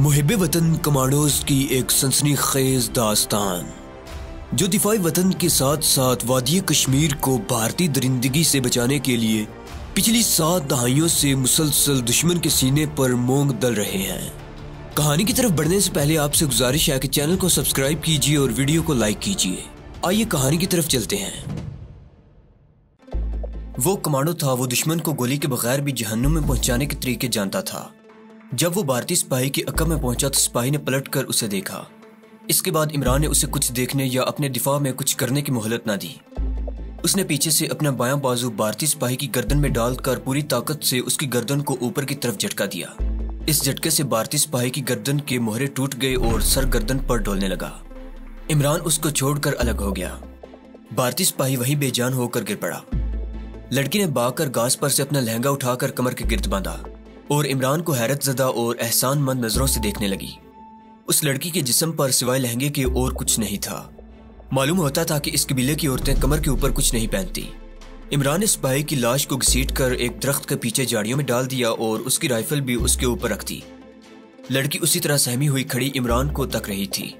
मुहिब्बे वतन कमांडोज की एक सनसनीखेज दास्तान जो दिफाई वतन के साथ साथ वादी कश्मीर को भारतीय दरिंदगी से बचाने के लिए पिछली 7 दहाइयों से मुसलसल दुश्मन के सीने पर मोंग दल रहे हैं। कहानी की तरफ बढ़ने से पहले आपसे गुजारिश है कि चैनल को सब्सक्राइब कीजिए और वीडियो को लाइक कीजिए। आइए कहानी की तरफ चलते हैं। वो कमांडो था, वो दुश्मन को गोली के बगैर भी जहन्नुम में पहुंचाने के तरीके जानता था। जब वो भारतीय सिपाही के अक्का में पहुंचा तो सिपाही ने पलटकर उसे देखा। इसके बाद इमरान ने उसे कुछ देखने या अपने दिफा में कुछ करने की मोहलत ना दी। उसने पीछे से अपना बायां बाजू भारतीय सिपाही की गर्दन में डालकर पूरी ताकत से उसकी गर्दन को ऊपर की तरफ झटका दिया। इस झटके से भारतीय सिपाही की गर्दन के मोहरे टूट गए और सर गर्दन पर डोलने लगा। इमरान उसको छोड़कर अलग हो गया। भारतीय सिपाही वहीं बेजान होकर गिर पड़ा। लड़की ने भागकर घास पर से अपना लहंगा उठाकर कमर के गिर्द बांधा और इमरान को हैरतज़दा और एहसानमंद नजरों से देखने लगी। उस लड़की के जिस्म पर सिवाय लहंगे के और कुछ नहीं था। मालूम होता था कि इस कबीले की औरतें कमर के ऊपर कुछ नहीं पहनती। इमरान ने सिपाही की लाश को घसीटकर एक दरख्त के पीछे झाड़ियों में डाल दिया और उसकी राइफल भी उसके ऊपर रख दी। लड़की उसी तरह सहमी हुई खड़ी इमरान को तक रही थी।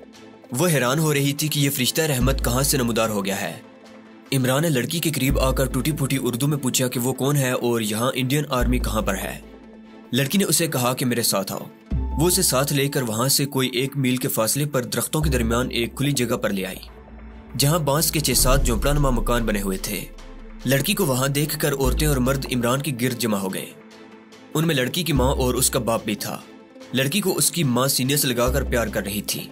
वह हैरान हो रही थी कि यह फरिश्ता रहमत कहाँ से नमूदार हो गया है। इमरान ने लड़की के करीब आकर टूटी फूटी उर्दू में पूछा कि वो कौन है और यहाँ इंडियन आर्मी कहाँ पर है। लड़की ने उसे कहा कि मेरे साथ आओ। वो उसे साथ लेकर वहां से कोई 1 मील के फासले पर दरख्तों के दरमियान एक खुली जगह पर ले आई, जहां बांस के 6-7 झोंपड़ानुमा मकान बने हुए थे। लड़की को वहां देखकर औरतें और मर्द इमरान के गिर्द जमा हो गए। उनमें लड़की की माँ और उसका बाप भी था। लड़की को उसकी माँ सीने से लगाकर प्यार कर रही थी।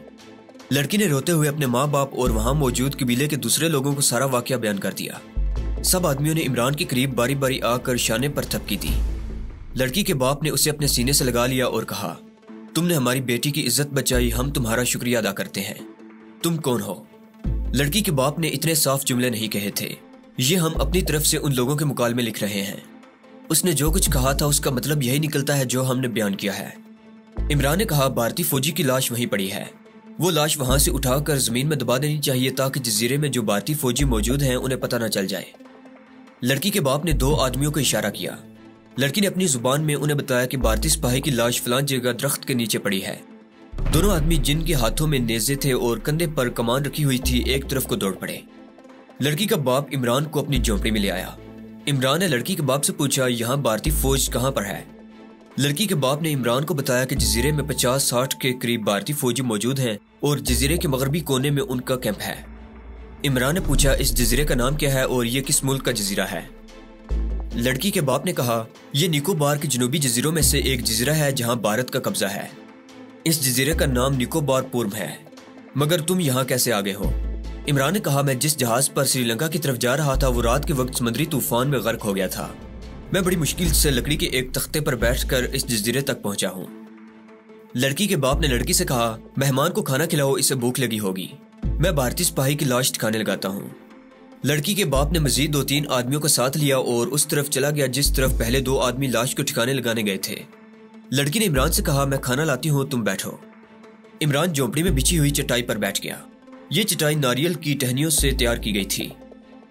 लड़की ने रोते हुए अपने माँ बाप और वहां मौजूद कबीले के दूसरे लोगों को सारा वाकया बयान कर दिया। सब आदमियों ने इमरान के करीब बारी बारी आकर शाने पर थपकी दी। लड़की के बाप ने उसे अपने सीने से लगा लिया और कहा, तुमने हमारी बेटी की इज्जत बचाई, हम तुम्हारा शुक्रिया अदा करते हैं। तुम कौन हो? लड़की के बाप ने इतने साफ जुमले नहीं कहे थे। ये हम अपनी तरफ से उन लोगों के मुकाल में लिख रहे हैं। उसने जो कुछ कहा था उसका मतलब यही निकलता है जो हमने बयान किया है। इमरान ने कहा, भारतीय फौजी की लाश वहीं पड़ी है। वो लाश वहां से उठाकर जमीन में दबा देनी चाहिए ताकि जजीरे में जो भारतीय फौजी मौजूद हैं उन्हें पता न चल जाए। लड़की के बाप ने 2 आदमियों को इशारा किया। लड़की ने अपनी जुबान में उन्हें बताया कि भारतीय सिपाही की लाश फलां जगह दरख्त के नीचे पड़ी है। दोनों आदमी जिनके हाथों में नेज़े थे और कंधे पर कमान रखी हुई थी एक तरफ को दौड़ पड़े। लड़की का बाप इमरान को अपनी झोंपड़ी में ले आया। इमरान ने लड़की के बाप से पूछा, यहाँ भारतीय फौज कहाँ पर है? लड़की के बाप ने इमरान को बताया कि जजीरे में 50-60 के करीब भारतीय फौजी मौजूद हैं और जजीरे के मगरबी कोने में उनका कैंप है। इमरान ने पूछा, इस जजीरे का नाम क्या है और ये किस मुल्क का जजीरा है? लड़की के बाप ने कहा, यह निकोबार के जनूबी जजीरों में से एक जजीरा है जहां भारत का कब्जा है। इस जजीरे का नाम निकोबार पूर्व है। मगर तुम यहाँ कैसे आ गए हो? इमरान ने कहा, मैं जिस जहाज पर श्रीलंका की तरफ जा रहा था वो रात के वक्त समुद्री तूफान में गर्क हो गया था। मैं बड़ी मुश्किल से लकड़ी के एक तख्ते पर बैठकर इस जजीरे तक पहुंचा हूँ। लड़की के बाप ने लड़की से कहा, मेहमान को खाना खिलाओ, इसे भूख लगी होगी। मैं भारतीय सिपाही की लाश ठिकाने लगाता हूँ। लड़की के बाप ने मजीद 2-3 आदमियों का साथ लिया और उस तरफ चला गया जिस तरफ पहले 2 आदमी लाश को ठिकाने लगाने गए थे। लड़की ने इमरान से कहा, मैं खाना लाती हूँ, तुम बैठो। इमरान झोंपड़ी में बिछी हुई चटाई पर बैठ गया। ये चटाई नारियल की टहनियों से तैयार की गई थी।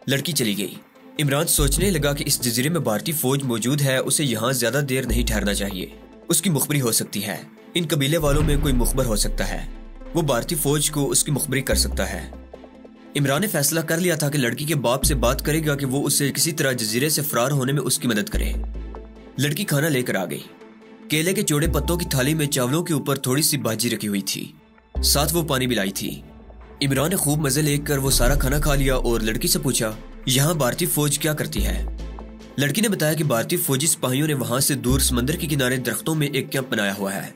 लड़की चली गई। इमरान सोचने लगा कि इस जजीरे में भारतीय फौज मौजूद है, उसे यहाँ ज्यादा देर नहीं ठहरना चाहिए। उसकी मुखबरी हो सकती है। इन कबीले वालों में कोई मुखबर हो सकता है। वो भारतीय फौज को उसकी मुखबरी कर सकता है। इमरान ने फैसला कर लिया था कि लड़की के बाप से बात करेगा कि वो उसे किसी तरह जजीरे से फरार होने में उसकी मदद करे। लड़की खाना लेकर आ गई। केले के चौड़े पत्तों की थाली में चावलों के ऊपर थोड़ी सी भाजी रखी हुई थी, साथ वो पानी भी लाई थी। इमरान ने खूब मजे लेकर वो सारा खाना खा लिया और लड़की से पूछा, यहाँ भारतीय फौज क्या करती है? लड़की ने बताया कि भारतीय फौजी सिपाहियों ने वहां से दूर समंदर के किनारे दरख्तों में एक कैंप बनाया हुआ है।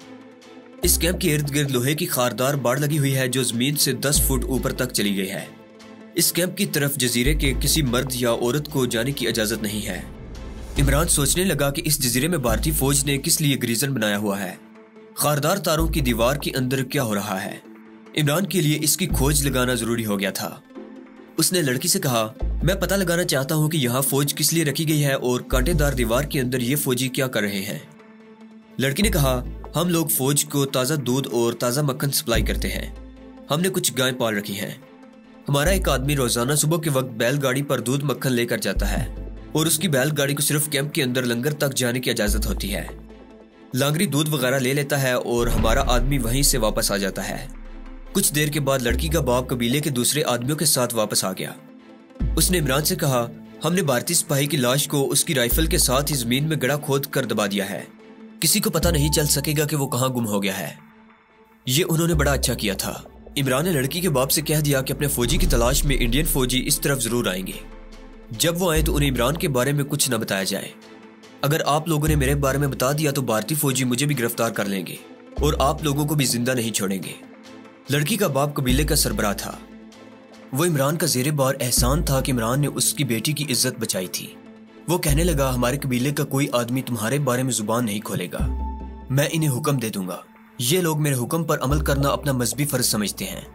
इस कैंप के इर्द गिर्द लोहे की खारदार बाड़ लगी हुई है जो जमीन से 10 फुट ऊपर तक चली गई है। इस कैंप की तरफ जजीरे के किसी मर्द या औरत को जाने की इजाजत नहीं है। इमरान सोचने लगा कि इस जजीरे में भारतीय फौज ने किस लिए ग्रीजन बनाया हुआ है। खारदार तारों की दीवार के अंदर क्या हो रहा है? इमरान के लिए इसकी खोज लगाना जरूरी हो गया था। उसने लड़की से कहा, मैं पता लगाना चाहता हूँ कि यहाँ फौज किस लिए रखी गई है और कांटेदार दीवार के अंदर ये फौजी क्या कर रहे हैं। लड़की ने कहा, हम लोग फौज को ताज़ा दूध और ताज़ा मक्खन सप्लाई करते हैं। हमने कुछ गायें पाल रखी हैं। हमारा एक आदमी रोजाना सुबह के वक्त बैलगाड़ी पर दूध मक्खन लेकर जाता है और उसकी बैलगाड़ी को सिर्फ कैंप के अंदर लंगर तक जाने की इजाजत होती है। लांगरी दूध वगैरह ले लेता है और हमारा आदमी वहीं से वापस आ जाता है। कुछ देर के बाद लड़की का बाप कबीले के दूसरे आदमियों के साथ वापस आ गया। उसने इमरान से कहा, हमने भारतीय सिपाही की लाश को उसकी राइफल के साथ ही जमीन में गड़ा खोद कर दबा दिया है। किसी को पता नहीं चल सकेगा कि वो कहाँ गुम हो गया है। ये उन्होंने बड़ा अच्छा किया था। इमरान ने लड़की के बाप से कह दिया कि अपने फौजी की तलाश में इंडियन फौजी इस तरफ जरूर आएंगे। जब वो आए तो उन्हें इमरान के बारे में कुछ न बताया जाए। अगर आप लोगों ने मेरे बारे में बता दिया तो भारतीय फौजी मुझे भी गिरफ्तार कर लेंगे और आप लोगों को भी जिंदा नहीं छोड़ेंगे। लड़की का बाप कबीले का सरबराह था। वो इमरान का ज़ेरे बार एहसान था कि इमरान ने उसकी बेटी की इज्जत बचाई थी। वो कहने लगा, हमारे कबीले का कोई आदमी तुम्हारे बारे में जुबान नहीं खोलेगा। मैं इन्हें हुक्म दे दूंगा। ये लोग मेरे हुक्म पर अमल करना अपना मजहबी फर्ज समझते हैं।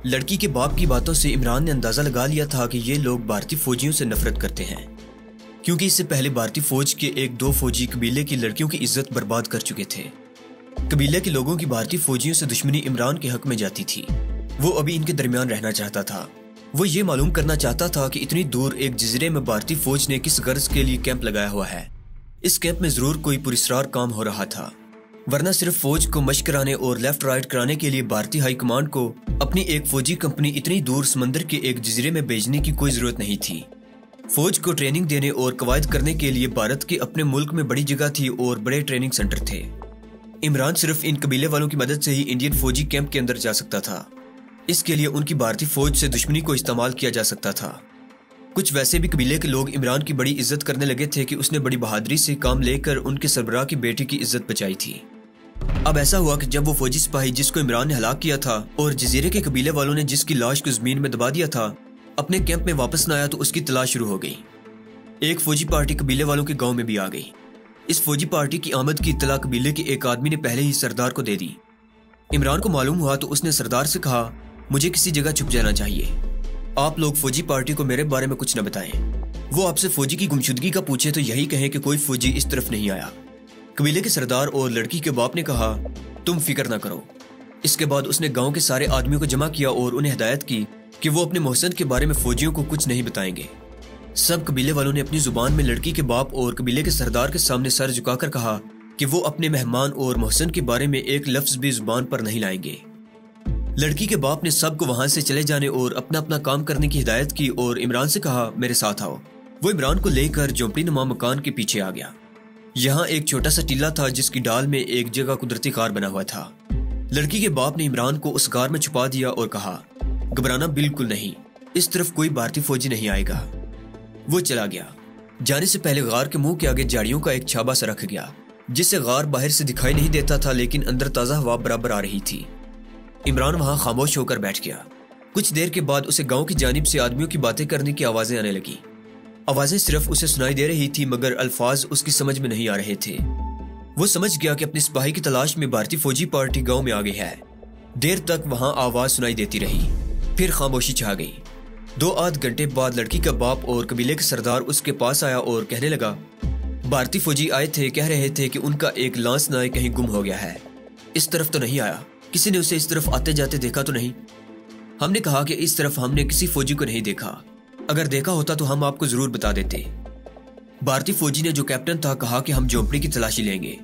लड़की के बाप की बातों से इमरान ने अंदाजा लगा लिया था कि ये लोग भारतीय फौजियों से नफरत करते हैं, क्योंकि इससे पहले भारतीय फौज के 1-2 फौजी कबीले की लड़कियों की इज्जत बर्बाद कर चुके थे। कबीले के लोगों की भारतीय फौजियों से दुश्मनी इमरान के हक में जाती थी। वो अभी इनके दरमियान रहना चाहता था। वो ये मालूम करना चाहता था कि इतनी दूर एक जजीरे में भारतीय फौज ने किस गर्ज के लिए कैंप लगाया हुआ है। इस कैंप में जरूर कोई पुरस्कार काम हो रहा था, वरना सिर्फ फौज को मशक कराने और लेफ्ट राइट कराने के लिए भारतीय हाई कमांड को अपनी एक फौजी कंपनी इतनी दूर समंदर के एक जजीरे में भेजने की कोई जरूरत नहीं थी। फौज को ट्रेनिंग देने और कवायद करने के लिए भारत के अपने मुल्क में बड़ी जगह थी और बड़े ट्रेनिंग सेंटर थे। इमरान सिर्फ इन कबीले वालों की मदद से ही इंडियन फौजी कैंप के अंदर जा सकता था। इसके लिए उनकी भारतीय फौज से दुश्मनी को इस्तेमाल किया जा सकता था। कुछ वैसे भी कबीले के लोग इमरान की बड़ी इज्जत करने लगे थे कि उसने बड़ी बहादुरी से काम लेकर उनके सरबराह की बेटी की इज्जत बचाई थी। अब ऐसा हुआ कि जब वो फौजी सिपाही जिसको इमरान ने हलाक किया था और जजीरे के कबीले वालों ने जिसकी लाश को जमीन में दबा दिया था, अपने कैंप में वापस न आया तो उसकी तलाश शुरू हो गई। एक फौजी पार्टी कबीले वालों के गाँव में भी आ गई। इस फौजी पार्टी की आमद की इत्तला कबीले के एक आदमी ने पहले ही सरदार को दे दी। इमरान को मालूम हुआ तो उसने सरदार से कहा, मुझे किसी जगह छुप जाना चाहिए। आप लोग फौजी पार्टी को मेरे बारे में कुछ न बताएं। वो आपसे फौजी की गुमशुदगी का पूछे तो यही कहें कि कोई फौजी इस तरफ नहीं आया। कबीले के सरदार और लड़की के बाप ने कहा, तुम फिक्र ना करो। इसके बाद उसने गांव के सारे आदमियों को जमा किया और उन्हें हिदायत की कि वो अपने मोहसिन के बारे में फौजियों को कुछ नहीं बताएंगे। सब कबीले वालों ने अपनी जुबान में लड़की के बाप और कबीले के सरदार के सामने सर झुकाकर कहा कि वो अपने मेहमान और मोहसिन के बारे में एक लफ्ज भी जुबान पर नहीं लाएंगे। लड़की के बाप ने सबको वहां से चले जाने और अपना अपना काम करने की हिदायत की और इमरान से कहा, मेरे साथ आओ। वो इमरान को लेकर झोंपड़ी नुमा मकान के पीछे आ गया। यहाँ एक छोटा सा टीला था जिसकी डाल में एक जगह कुदरती गार बना हुआ था। लड़की के बाप ने इमरान को उस गार में छुपा दिया और कहा, घबराना बिल्कुल नहीं, इस तरफ कोई भारतीय फौजी नहीं आएगा। वो चला गया। जाने से पहले गार के मुंह के आगे झाड़ियों का एक छाबा सा रख गया, जिससे गार बाहर से दिखाई नहीं देता था, लेकिन अंदर ताज़ा हवा बराबर आ रही थी। इमरान वहां खामोश होकर बैठ गया। कुछ देर के बाद उसे गांव की जानिब से आदमियों की बातें करने की आवाजें आने लगी। आवाजें सिर्फ उसे सुनाई दे रही थी, मगर अल्फाज उसकी समझ में नहीं आ रहे थे। वो समझ गया कि अपने सिपाही की तलाश में भारतीय फौजी पार्टी गांव में आ गई है। देर तक वहां आवाज सुनाई देती रही, फिर खामोशी छा गई। 2-8 घंटे बाद लड़की का बाप और कबीले के सरदार उसके पास आया और कहने लगा, भारतीय फौजी आए थे, कह रहे थे कि उनका एक लांस नायक कहीं गुम हो गया है। इस तरफ तो नहीं आया, किसी ने उसे इस तरफ आते जाते देखा तो नहीं? हमने कहा कि इस तरफ हमने किसी फौजी को नहीं देखा, अगर देखा होता तो हम आपको जरूर बता देते। भारतीय फौजी ने, जो कैप्टन था, कहा कि हम झोंपड़ी की तलाशी लेंगे।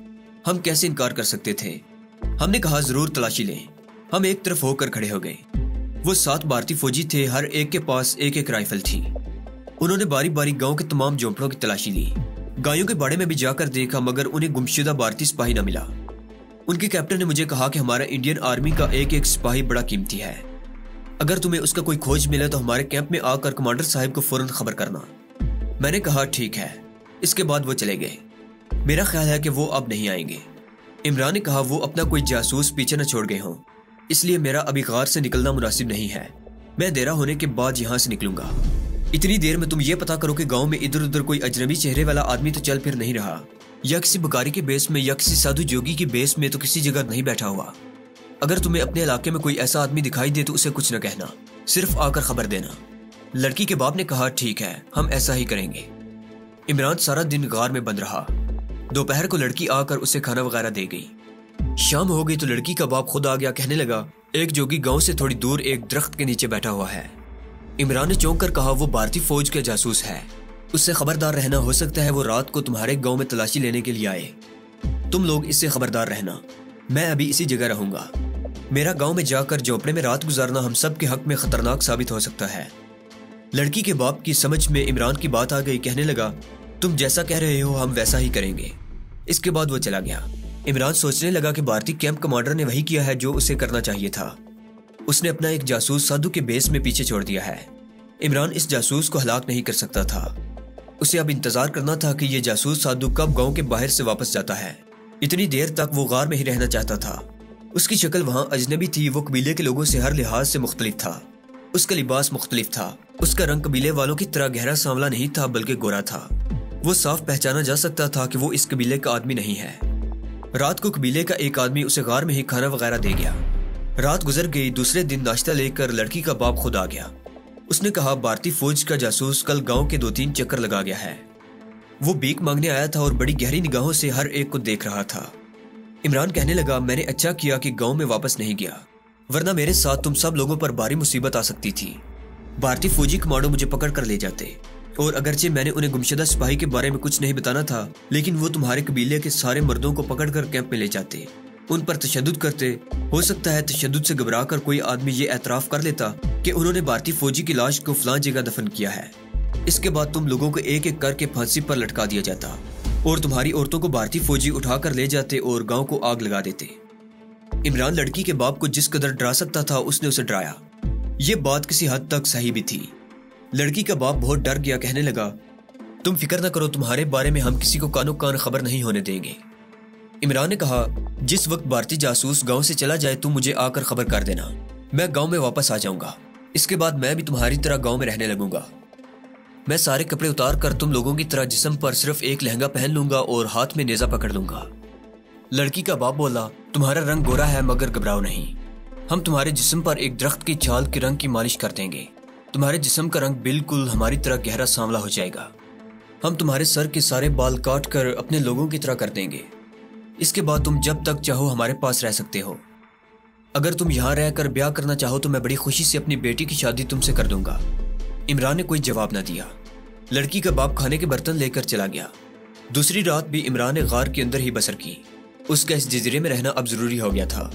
हम कैसे इनकार कर सकते थे? हमने कहा जरूर तलाशी लें। हम एक तरफ होकर खड़े हो गए। वो 7 भारतीय फौजी थे, हर एक के पास एक एक राइफल थी। उन्होंने बारी बारी गांव के तमाम झोंपड़ों की तलाशी ली। गायों के बाड़े में भी जाकर देखा, मगर उन्हें गुमशुदा भारतीय सिपाही न मिला। उनके कैप्टन ने मुझे कहा कि हमारा इंडियन आर्मी का एक एक सिपाही बड़ा कीमती है। अगर तुम्हें उसका कोई खोज मिले तो हमारे कैंप में आकर कमांडर साहब को फौरन खबर करना। मैंने कहा ठीक है। इसके बाद वो चले गए। मेरा ख्याल है कि वो अब नहीं आएंगे। इमरान ने कहा, वो अपना कोई जासूस पीछे न छोड़ गए हों, इसलिए मेरा अभी गार से निकलना मुनासिब नहीं है। मैं अंधेरा होने के बाद यहाँ से निकलूंगा। इतनी देर में तुम ये पता करो कि गांव में इधर उधर कोई अजनबी चेहरे वाला आदमी तो चल फिर नहीं रहा, या किसी बकारी के बेस में या किसी साधु जोगी की बेस में तो किसी जगह नहीं बैठा हुआ। अगर तुम्हें अपने इलाके में कोई ऐसा आदमी दिखाई दे तो उसे कुछ न कहना, सिर्फ आकर खबर देना। लड़की के बाप ने कहा ठीक है, हम ऐसा ही करेंगे। इमरान सारा दिन गार में बंद रहा। दोपहर को लड़की आकर उसे खाना वगैरह दे गई। शाम हो गई तो लड़की का बाप खुद आ गया। कहने लगा, एक जोगी गांव से थोड़ी दूर एक दरख्त के नीचे बैठा हुआ है। इमरान ने चौंक कर कहा, वो भारतीय फौज के जासूस है, उससे खबरदार रहना, हो सकता है वो रात को तुम्हारे गांव में तलाशी लेने के लिए आए। तुम लोग इससे खबरदार रहना। मैं अभी इसी जगह रहूंगा। मेरा गांव में जाकर झोंपड़े में रात गुजारना हम सब के हक में खतरनाक साबित हो सकता है। लड़की के बाप की समझ में इमरान की बात आ गई। कहने लगा, तुम जैसा कह रहे हो हम वैसा ही करेंगे। इसके बाद वो चला गया। इमरान सोचने लगा कि भारतीय कैंप कमांडर ने वही किया है जो उसे करना चाहिए था। उसने अपना एक जासूस साधु के बेस में पीछे छोड़ दिया है। इमरान इस जासूस को हलाक नहीं कर सकता था। उसे अब इंतजार करना था कि ये जासूस साधु कब गांव के बाहर से वापस जाता है। इतनी देर तक वो गार में ही रहना चाहता था। उसकी शक्ल वहां अजनबी थी। वो कबीले के लोगों से हर लिहाज से मुख्तलिफ था। उसका लिबास मुख्तलिफ था। उसका रंग कबीले वालों की तरह गहरा सांवला नहीं था बल्कि गोरा था। वो साफ पहचाना जा सकता था कि वो इस कबीले का आदमी नहीं है। रात को कबीले का एक आदमी उसे गार में ही खाना वगैरह दे गया। रात गुजर गई। दूसरे दिन नाश्ता लेकर लड़की का बाप खुद आ गया। उसने कहा, भारतीय फौज का जासूस कल गांव के 2-3 चक्कर लगा गया है। वो भीख मांगने आया था और बड़ी गहरी निगाहों से हर एक को देख रहा था। इमरान कहने लगा, मैंने अच्छा किया कि गांव में वापस नहीं गया, वरना मेरे साथ तुम सब लोगों पर भारी मुसीबत आ सकती थी। भारतीय फौजी कमांडो मुझे पकड़ कर ले जाते और अगरचे मैंने उन्हें गुमशुदा सिपाही के बारे में कुछ नहीं बताना था, लेकिन वो तुम्हारे कबीले के सारे मर्दों को पकड़कर कैंप में ले जाते, उन पर तशद्दुद करते। हो सकता है तशद्दुद से घबराकर कोई आदमी ये एतराफ कर लेता कि उन्होंने भारतीय फौजी की लाश को फलां जगह दफन किया है। इसके बाद तुम लोगों को एक एक करके फांसी पर लटका दिया जाता और तुम्हारी औरतों को भारतीय फौजी उठाकर ले जाते और गांव को आग लगा देते। इमरान लड़की के बाप को जिस कदर डरा सकता था उसने उसे डराया। ये बात किसी हद तक सही भी थी। लड़की का बाप बहुत डर गया। कहने लगा, तुम फिक्र न करो, तुम्हारे बारे में हम किसी को कानो कान खबर नहीं होने देंगे। इमरान ने कहा, जिस वक्त भारतीय जासूस गांव से चला जाए तुम मुझे आकर खबर कर देना। मैं गांव में वापस आ जाऊंगा। इसके बाद मैं भी तुम्हारी तरह गांव में रहने लगूंगा। मैं सारे कपड़े उतार कर तुम लोगों की तरह जिस्म पर सिर्फ एक लहंगा पहन लूंगा और हाथ में नेजा पकड़ लूंगा। लड़की का बाप बोला, तुम्हारा रंग गोरा है मगर घबराओ नहीं। हम तुम्हारे जिस्म पर एक दरख्त की छाल के रंग की मालिश कर देंगे। तुम्हारे जिस्म का रंग बिल्कुल हमारी तरह गहरा सांवला हो जाएगा। हम तुम्हारे सर के सारे बाल काट कर अपने लोगों की तरह कर देंगे। इसके बाद तुम जब तक चाहो हमारे पास रह सकते हो। अगर तुम यहाँ रहकर ब्याह करना चाहो तो मैं बड़ी खुशी से अपनी बेटी की शादी तुमसे कर दूंगा। इमरान ने कोई जवाब न दिया। लड़की का बाप खाने के बर्तन लेकर चला गया। दूसरी रात भी इमरान ने गार के अंदर ही बसर की। उसका इस जजीरे में रहना अब जरूरी हो गया था।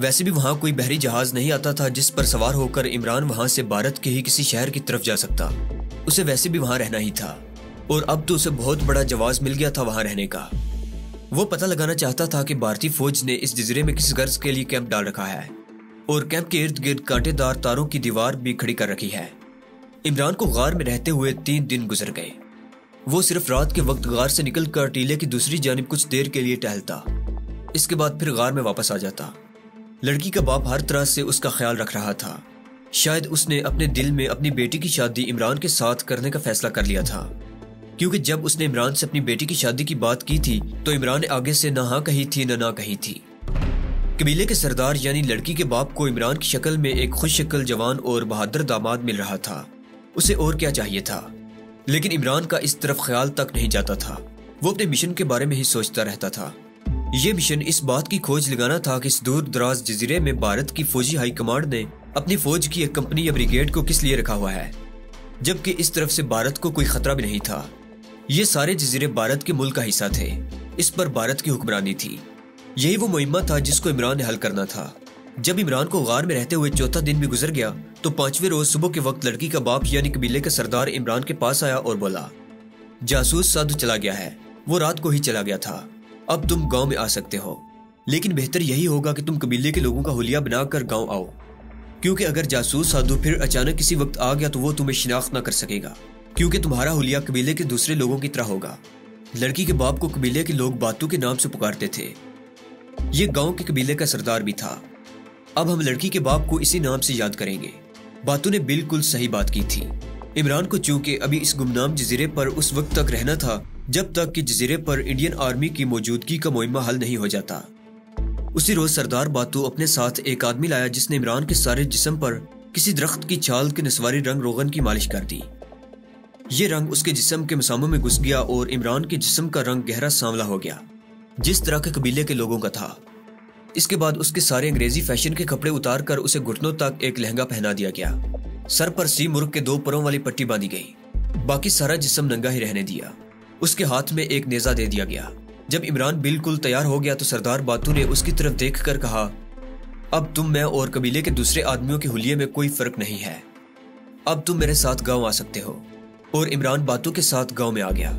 वैसे भी वहां कोई बहरी जहाज नहीं आता था जिस पर सवार होकर इमरान वहां से भारत के ही किसी शहर की तरफ जा सकता। उसे वैसे भी वहां रहना ही था और अब तो उसे बहुत बड़ा जवाज मिल गया था वहां रहने का। वो पता लगाना चाहता था कि भारतीय फौज ने इस जजीरे में किस गर्ज के लिए कैंप डाल रखा है और कैंप के इर्द गिर्द कांटेदार तारों की दीवार भी खड़ी कर रखी है। इमरान को गार में रहते हुए 3 दिन गुजर गए। वो सिर्फ रात के वक्त गार से निकलकर टीले की दूसरी जानिब कुछ देर के लिए टहलता। इसके बाद फिर गार में वापस आ जाता। लड़की का बाप हर तरह से उसका ख्याल रख रहा था। शायद उसने अपने दिल में अपनी बेटी की शादी इमरान के साथ करने का फैसला कर लिया था, क्योंकि जब उसने इमरान से अपनी बेटी की शादी की बात की थी तो इमरान ने आगे से ना हाँ कही थी ना कही थी। कबीले के सरदार यानी लड़की के बाप को इमरान की शक्ल में एक खुश शक्ल जवान और बहादुर दामाद मिल रहा था। उसे और क्या चाहिए था, लेकिन इमरान का इस तरफ ख्याल तक नहीं जाता था। वो अपने मिशन के बारे में ही सोचता रहता था। ये मिशन इस बात की खोज लगाना था कि इस दूर दराज जजीरे में भारत की फौजी हाई कमांड ने अपनी फौज की एक कंपनी या ब्रिगेड को किस लिए रखा हुआ है, जबकि इस तरफ से भारत को कोई खतरा भी नहीं था। ये सारे जजीरे भारत के मुल्क का हिस्सा थे। इस पर भारत की हुक्मरानी थी। यही वो मुहिम्मा था जिसको इमरान ने हल करना था। जब इमरान को गार में रहते हुए 4था दिन भी गुजर गया तो 5वें रोज सुबह के वक्त लड़की का बाप यानी कबीले का सरदार इमरान के पास आया और बोला, जासूस साधु चला गया है। वो रात को ही चला गया था। अब तुम गांव में आ सकते हो, लेकिन बेहतर यही होगा कि तुम कबीले के लोगों का हुलिया बनाकर गांव आओ, क्योंकि अगर जासूस साधु फिर अचानक किसी वक्त आ गया तो वो तुम्हें शिनाख्त न कर सकेगा, क्योंकि तुम्हारा हुलिया कबीले के दूसरे लोगों की तरह होगा। लड़की के बाप को कबीले के लोग बातू के नाम से पुकारते थे। ये गांव के कबीले का सरदार भी था। अब हम लड़की के बाप को इसी नाम से याद करेंगे। बातू ने बिल्कुल सही बात की थी। इमरान को चूंकि अभी इस गुमनाम जजीरे पर उस वक्त तक रहना था जब तक कि जजीरे पर इंडियन आर्मी की मौजूदगी का मुहिम्मा हल नहीं हो जाता। उसी रोज सरदार बातू अपने साथ एक आदमी लाया जिसने इमरान के सारे जिस्म पर किसी दरख्त की छाल के नस्वारी रंग रोगन की मालिश कर दी। ये रंग उसके जिस्म के मसामों में घुस गया और इमरान के जिस्म का रंग गहरा सांवला हो गया, जिस तरह के कबीले के लोगों का था। इसके बाद उसके सारे अंग्रेजी फैशन के कपड़े उतार कर उसे घुटनों तक एक लहंगा पहना दिया गया। सर पर सी मुर्ग के 2 परों वाली पट्टी बांधी गई। बाकी सारा जिस्म नंगा ही रहने दिया। उसके हाथ में एक नेजा दे दिया गया जब इमरान बिल्कुल तैयार हो गया तो सरदार बातू ने उसकी तरफ देखकर कहा, अब तुम, मैं और कबीले के दूसरे आदमियों के हुलिये में कोई फर्क नहीं है। अब तुम मेरे साथ गांव आ सकते हो। और इमरान बातू के साथ गांव में आ गया।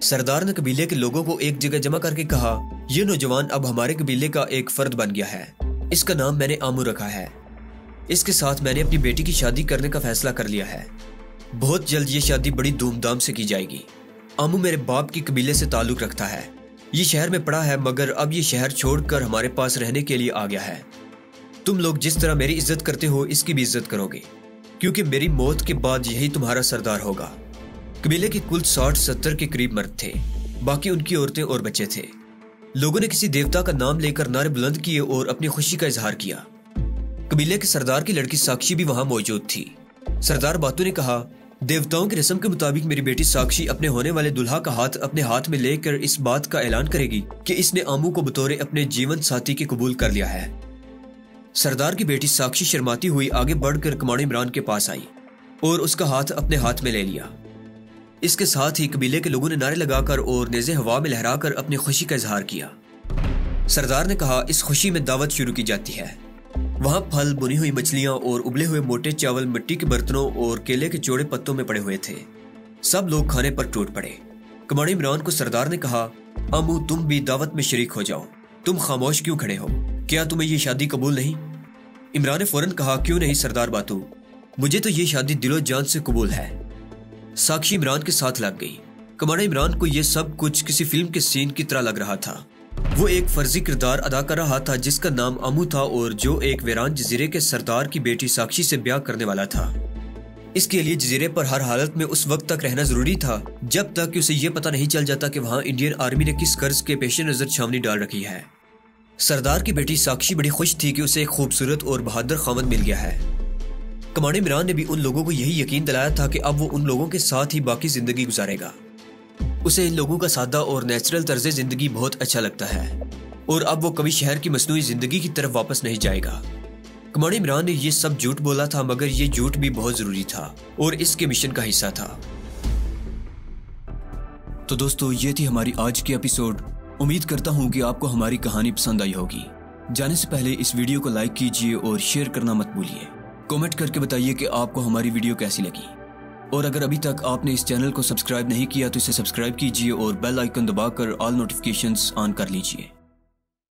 सरदार ने कबीले के लोगों को एक जगह जमा करके कहा, यह नौजवान अब हमारे कबीले का एक फर्द बन गया है। इसका नाम मैंने आमू रखा है। इसके साथ मैंने अपनी बेटी की शादी करने का फैसला कर लिया है। बहुत जल्द ये शादी बड़ी धूमधाम से की जाएगी। आमू मेरे बाप की कबीले से ताल्लुक रखता है। ये शहर में पड़ा है, मगर अब ये शहर छोड़कर हमारे पास रहने के लिए आ गया है। तुम लोग जिस तरह मेरी इज्जत करते हो, इसकी भी इज्जत करोगे, क्योंकि मेरी मौत के बाद यही तुम्हारा सरदार होगा। कबीले के कुल 60-70 के करीब मर्द थे, बाकी उनकी औरतें और बच्चे थे। लोगों ने किसी देवता का नाम लेकर नारे बुलंद किए और अपनी खुशी का इजहार किया। कबीले के सरदार की लड़की साक्षी भी वहां मौजूद थी। सरदार बातू ने कहा, देवताओं की रस्म के मुताबिक मेरी बेटी साक्षी अपने होने वाले दुल्हा का हाथ अपने हाथ में लेकर इस बात का ऐलान करेगी कि इसने आमू को बतौर अपने जीवन साथी के कबूल कर लिया है। सरदार की बेटी साक्षी शर्माती हुई आगे बढ़कर कमांडर इमरान के पास आई और उसका हाथ अपने हाथ में ले लिया। इसके साथ ही कबीले के लोगों ने नारे लगाकर और नेज़े हवा में लहराकर अपनी खुशी का इजहार किया। सरदार ने कहा, इस खुशी में दावत शुरू की जाती है। वहां फल, बुनी हुई मछलियां और उबले हुए मोटे चावल मिट्टी के बर्तनों और केले के चौड़े पत्तों में पड़े हुए थे। सब लोग खाने पर टूट पड़े। कमांडर इमरान को सरदार ने कहा, अमू तुम भी दावत में शरीक हो जाओ। तुम खामोश क्यों खड़े हो? क्या तुम्हें ये शादी कबूल नहीं? इमरान ने फौरन कहा, क्यों नहीं सरदार बातू, मुझे तो ये शादी दिलो जान से कबूल है। साक्षी इमरान के साथ लग गई। कमांडर इमरान को यह सब कुछ किसी फिल्म के सीन की तरह लग रहा था। वो एक फर्जी किरदार अदा कर रहा था जिसका नाम अमू था और जो एक वीरान जजीरे के सरदार की बेटी साक्षी से ब्याह करने वाला था। इसके लिए जजीरे पर हर हालत में उस वक्त तक रहना जरूरी था जब तक कि उसे यह पता नहीं चल जाता कि वहां इंडियन आर्मी ने किस कर्ज के पेश नजर छावनी डाल रखी है। सरदार की बेटी साक्षी बड़ी खुश थी कि उसे एक खूबसूरत और बहादुर खामद मिल गया है। कमांडर इमरान ने भी उन लोगों को यही यकीन दिलाया था कि अब वो उन लोगों के साथ ही बाकी जिंदगी गुजारेगा। उसे इन लोगों का सादा और नेचुरल तर्ज जिंदगी बहुत अच्छा लगता है और अब वो कभी शहर की मसनूई जिंदगी की तरफ वापस नहीं जाएगा। कमांडर इमरान ने यह सब झूठ बोला था, मगर ये झूठ भी बहुत जरूरी था और इसके मिशन का हिस्सा था। तो दोस्तों, ये थी हमारी आज की एपिसोड। उम्मीद करता हूँ कि आपको हमारी कहानी पसंद आई होगी। जाने से पहले इस वीडियो को लाइक कीजिए और शेयर करना मत भूलिए। कमेंट करके बताइए कि आपको हमारी वीडियो कैसी लगी। और अगर अभी तक आपने इस चैनल को सब्सक्राइब नहीं किया तो इसे सब्सक्राइब कीजिए और बेल आइकन दबाकर ऑल नोटिफिकेशंस ऑन कर लीजिए।